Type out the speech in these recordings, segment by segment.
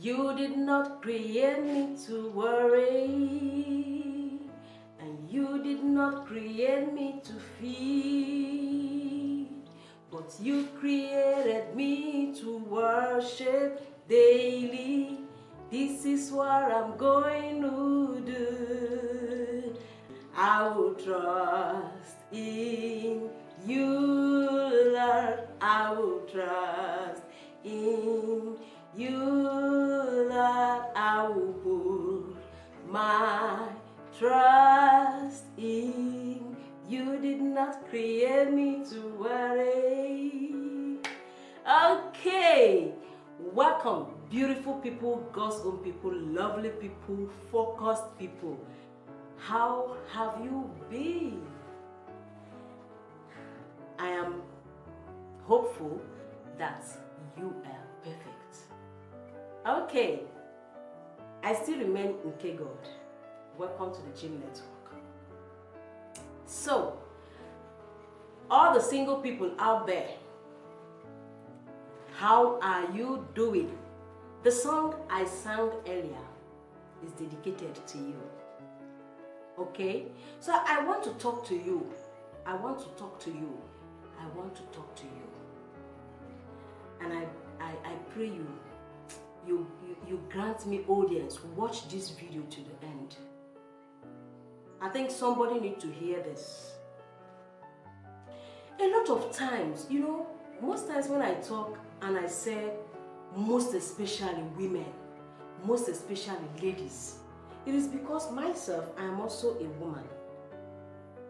You did not create me to worry, and you did not create me to feed, but you created me to worship daily. This is what I'm going to do. I will trust in you, Lord. I will trust in you, Lord. I will put my trust in you. Did not create me to worry. Okay, welcome, beautiful people, God's own people, lovely people, focused people. How have you been? I am hopeful that you are perfect. Okay, I still remain Nke God. Welcome to the Gym Network. So, all the single people out there, how are you doing? The song I sang earlier is dedicated to you. Okay? So I want to talk to you. I want to talk to you. I want to talk to you. And I pray you grant me audience. Watch this video to the end. I think somebody needs to hear this. A lot of times, most times when I talk and I say, most especially women, most especially ladies, it is because myself, I am also a woman.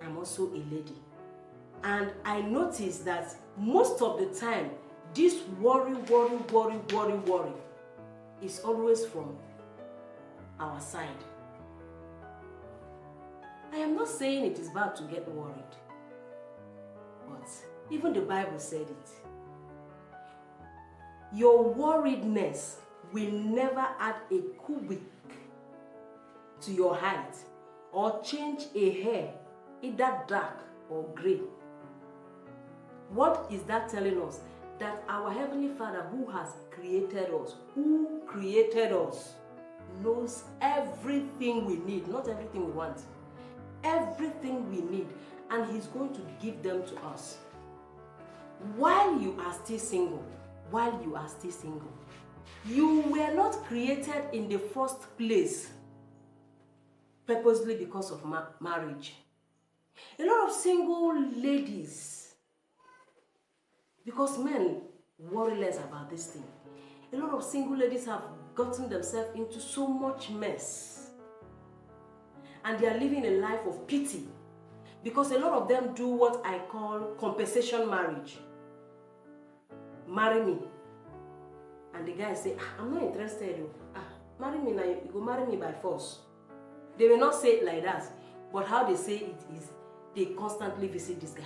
I'm also a lady. And I notice that most of the time, this worry is always from our side. I am not saying it is bad to get worried, but even the Bible said it. Your worriedness will never add a cubic to your height or change a hair, either dark or gray. What is that telling us? That our Heavenly Father who created us, knows everything we need, not everything we want, everything we need, and He's going to give them to us. While you are still single, you were not created in the first place purposely because of marriage. A lot of single ladies, because men worry less about this thing, a lot of single ladies have gotten themselves into so much mess, and they are living a life of pity, because a lot of them do what I call compensation marriage. Marry me. And the guy say, I'm not interested. Marry me now, you go marry me by force. They will not say it like that, but how they say it is, they constantly visit this guy.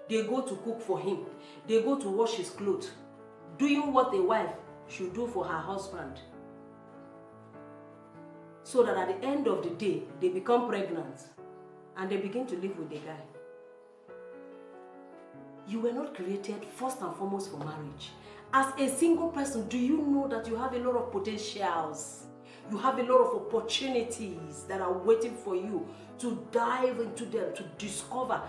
They go to cook for him. They go to wash his clothes, doing what a wife should do for her husband. So that at the end of the day, they become pregnant and they begin to live with the guy. You were not created first and foremost for marriage. As a single person, do you know that you have a lot of potentials? You have a lot of opportunities that are waiting for you to dive into them, to discover,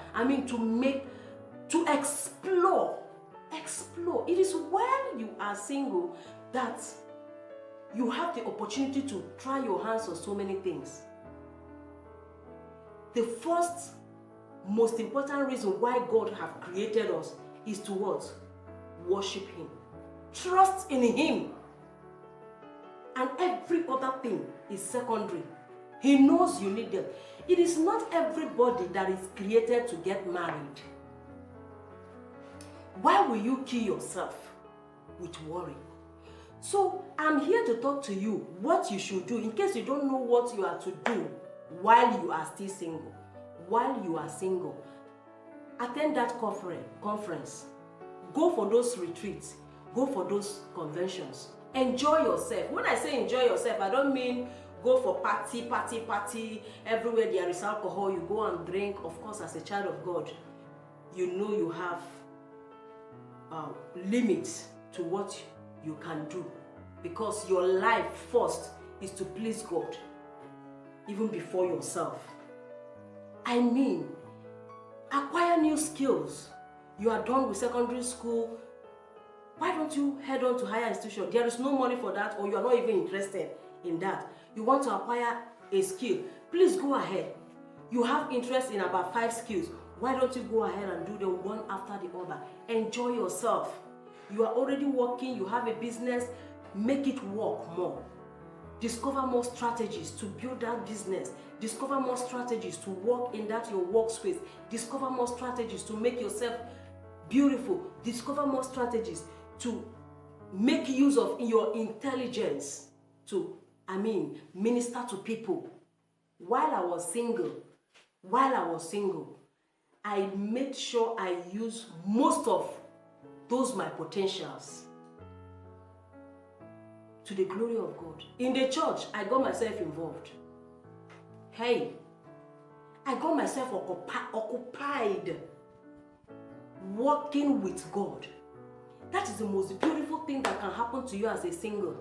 to explore. Explore. It is when you are single that you have the opportunity to try your hands on so many things. The first most important reason why God have created us is to what? Worship Him. Trust in Him. And every other thing is secondary. He knows you need them. It is not everybody that is created to get married. Why will you kill yourself with worry? So I'm here to talk to you what you should do in case you don't know what you are to do while you are still single. While you are single, attend that conference. Go for those retreats. Go for those conventions. Enjoy yourself. When I say enjoy yourself, I don't mean go for party. Everywhere there is alcohol, you go and drink. Of course, as a child of God, you know you have limits to what you can do. because your life first is to please God, even before yourself. I mean, acquire new skills. You are done with secondary school. Why don't you head on to higher institution? There is no money for that, or you are not even interested in that. You want to acquire a skill. Please go ahead. You have interest in about 5 skills. Why don't you go ahead and do them one after the other? Enjoy yourself. You are already working, you have a business, make it work more. Discover more strategies to build that business. Discover more strategies to work in that your workspace. Discover more strategies to make yourself beautiful. Discover more strategies to make use of your intelligence to, minister to people. While I was single, I made sure I use most of those my potentials to the glory of God. In the church, I got myself involved. Hey, I got myself occupied working with God. That is the most beautiful thing that can happen to you as a single.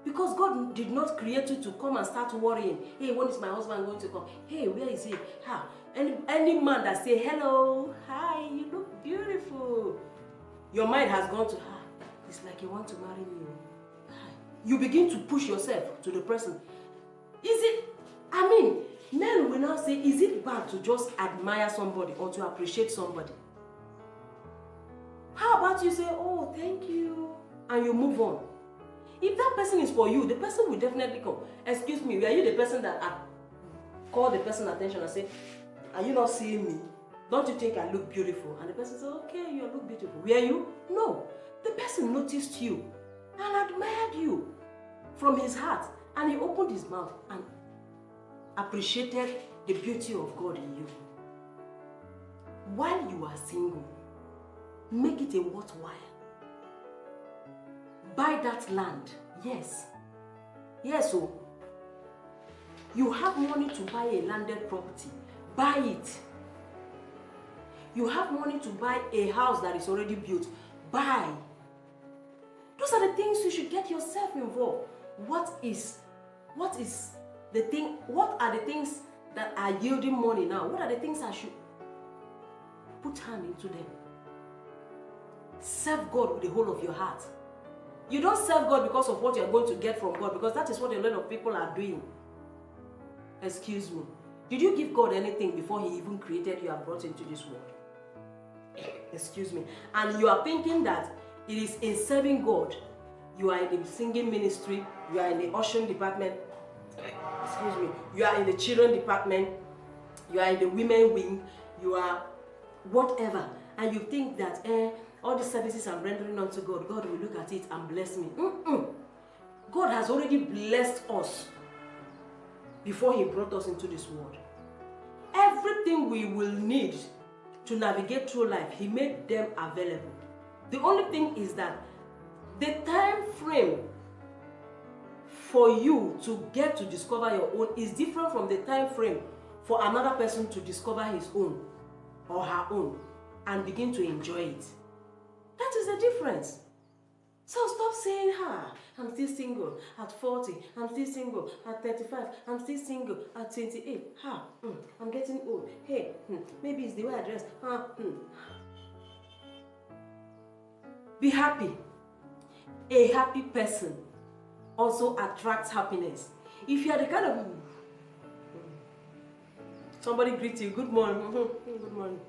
Because God did not create you to come and start worrying. Hey, when is my husband going to come? Hey, where is he? Any man that say, hello, hi, you look beautiful. Your mind has gone to, it's like you want to marry me. You begin to push yourself to the person. Men will now say, is it bad to just admire somebody or to appreciate somebody? How about you say, oh, thank you, and you move on? If that person is for you, the person will definitely come. Excuse me, are you the person that call the person attention and say, are you not seeing me? Don't you think I look beautiful? And the person says, okay, you look beautiful. Were you? No. The person noticed you and admired you from his heart, and he opened his mouth and appreciated the beauty of God in you. While you are single, make it a worthwhile. Buy that land. Yes. So you have money to buy a landed property. Buy it. You have money to buy a house that is already built. Buy. Those are the things you should get yourself involved. What are the things that are yielding money now? What are the things I should put hand into them? Serve God with the whole of your heart. You don't serve God because of what you're going to get from God, because that is what a lot of people are doing. Excuse me. Did you give God anything before He even created you and brought you into this world? Excuse me. And you are thinking that it is in serving God. You are in the singing ministry, you are in the ushering department, excuse me, you are in the children department, you are in the women wing, you are whatever, and you think that all the services I'm rendering unto God, God will look at it and bless me. God has already blessed us before He brought us into this world. Everything we will need to navigate through life, He made them available. The only thing is that the time frame for you to get to discover your own is different from the time frame for another person to discover his own or her own and begin to enjoy it. That is the difference. So stop saying, I'm still single at 40, I'm still single at 35, I'm still single at 28. I'm getting old. Hey, maybe it's the way I dress. Be happy. A happy person also attracts happiness. If you are the kind of somebody greets you, good morning, good morning.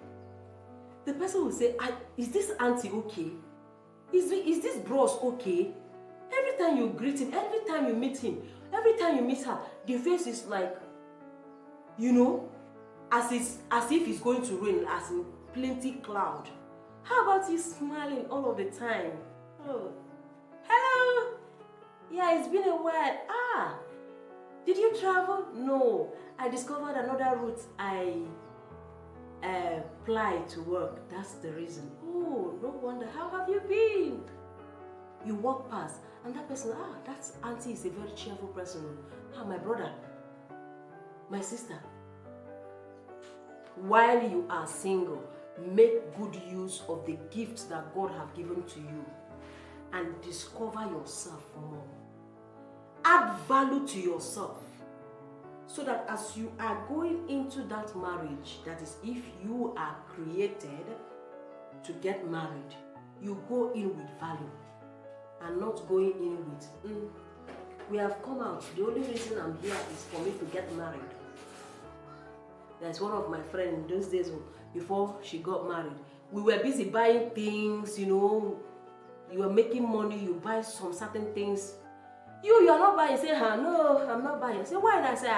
The person will say, is this auntie okay? Is this bros okay? Every time you greet him, every time you meet him, every time you meet her, the face is like, as if it's going to rain, as in plenty cloud. How about you smiling all of the time? Oh, hello. Yeah, it's been a while. Did you travel? No, I discovered another route I apply to work. That's the reason. Oh, no wonder. How have you been? You walk past and that person, that auntie is a very cheerful person. My brother, my sister. While you are single, make good use of the gifts that God has given to you. and discover yourself more. Add value to yourself so that as you are going into that marriage, that is, if you are created to get married, you go in with value and not going in with, we have come out. The only reason I'm here is for me to get married. There's one of my friends in those days before she got married. We were busy buying things, you were making money, you buy some certain things. You are not buying. Say, no, I'm not buying. Say, why? And I say,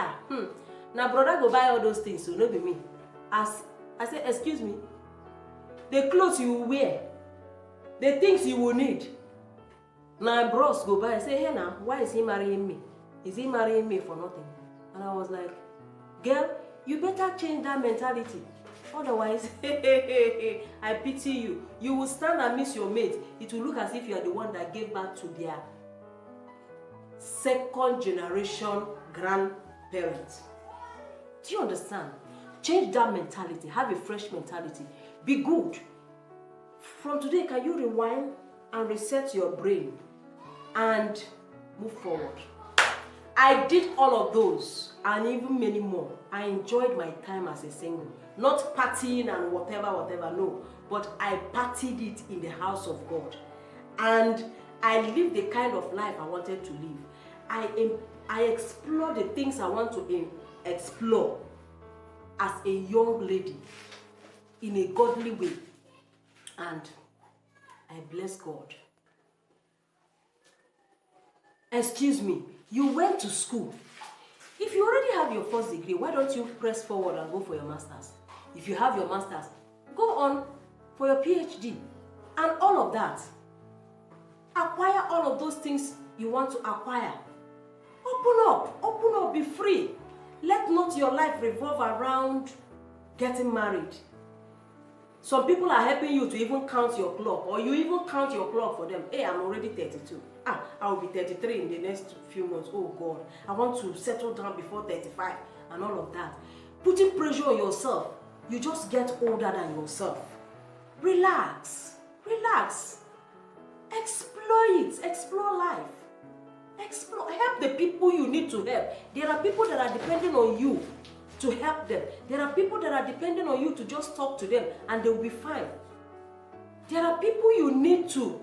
now brother go buy all those things, so not be me. As I say, excuse me, the clothes you will wear, the things you will need. Now bros go buy. I say, hey now, why is he marrying me? Is he marrying me for nothing? And I was like, girl, you better change that mentality. Otherwise, I pity you. You will stand and miss your mate. It will look as if you are the one that gave birth to their second generation grandparents. Do you understand? Change that mentality. Have a fresh mentality. Be good. From today, can you rewind and reset your brain and move forward? I did all of those and even many more. I enjoyed my time as a single. Not partying and whatever, no. But I partied it in the house of God. And I lived the kind of life I wanted to live. I explored the things I want to explore as a young lady in a godly way. And I bless God. Excuse me, you went to school. If you already have your first degree, why don't you press forward and go for your master's? If you have your master's, go on for your PhD and all of that. Acquire all of those things you want to acquire. Open up, be free. Let not your life revolve around getting married. Some people are helping you to even count your clock, or you even count your clock for them. Hey, I'm already 32. I will be 33 in the next few months. Oh God, I want to settle down before 35 and all of that. Putting pressure on yourself, you just get older than yourself. Relax. Explore life. Help the people you need to help. There are people that are depending on you to help them. There are people that are depending on you to just talk to them and they will be fine. There are people you need to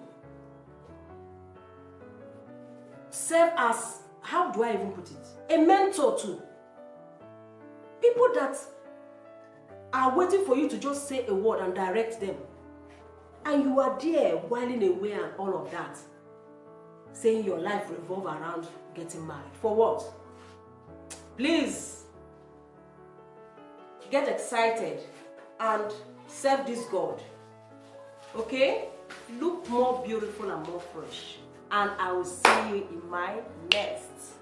serve as, how do I even put it? A mentor to. People that are waiting for you to just say a word and direct them. And you are there whiling away and all of that. Saying your life revolves around getting married. For what? Please get excited and serve this God. Okay? Look more beautiful and more fresh. And I will see you in my next